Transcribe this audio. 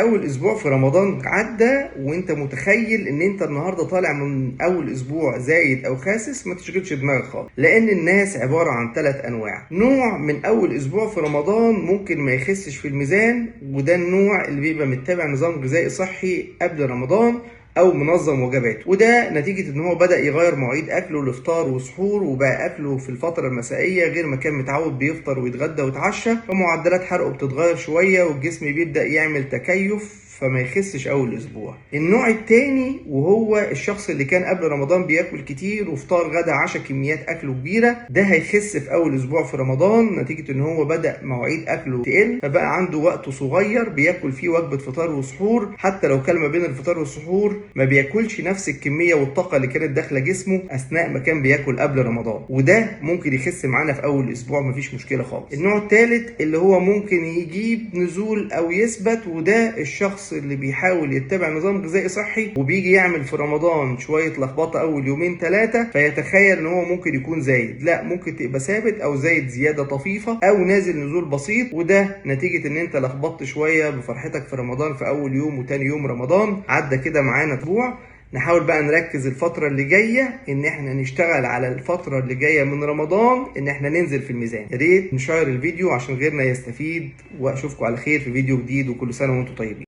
اول اسبوع في رمضان عدى وانت متخيل ان انت النهارده طالع من اول اسبوع زايد او خاسس، ما تشغلش دماغك خالص، لان الناس عباره عن 3 انواع. نوع من اول اسبوع في رمضان ممكن ما يخسش في الميزان، وده النوع اللي بيبقى متبع نظام غذائي صحي قبل رمضان او منظم وجباته، وده نتيجه ان هو بدا يغير مواعيد اكله لافطار وسحور، وبقى اكله في الفتره المسائيه غير ما كان متعود بيفطر ويتغدى ويتعشى، فمعدلات حرقه بتتغير شويه والجسم بيبدا يعمل تكيف فما يخسش اول اسبوع. النوع التاني وهو الشخص اللي كان قبل رمضان بياكل كتير وفطار غدا عشاء كميات اكله كبيره، ده هيخس في اول اسبوع في رمضان نتيجه ان هو بدا مواعيد اكله تقل، فبقى عنده وقت صغير بياكل فيه وجبه فطار وسحور، حتى لو كان ما بين الفطار والسحور ما بياكلش نفس الكميه والطاقه اللي كانت داخله جسمه اثناء ما كان بياكل قبل رمضان، وده ممكن يخس معانا في اول اسبوع مفيش مشكله خالص. النوع الثالث اللي هو ممكن يجيب نزول او يثبت، وده الشخص اللي بيحاول يتبع نظام غذائي صحي وبيجي يعمل في رمضان شويه لخبطه اول يومين 3 فيتخيل ان هو ممكن يكون زايد، لا، ممكن تبقى ثابت او زايد زياده طفيفه او نازل نزول بسيط، وده نتيجه ان انت لخبطت شويه بفرحتك في رمضان في اول يوم وتاني يوم رمضان عدى كده معانا اسبوع. نحاول بقى نركز الفترة اللي جاية ان احنا نشتغل على الفترة اللي جاية من رمضان ان احنا ننزل في الميزان. يا ريت نشير الفيديو عشان غيرنا يستفيد، واشوفكم على خير في فيديو جديد، وكل سنة وانتم طيبين.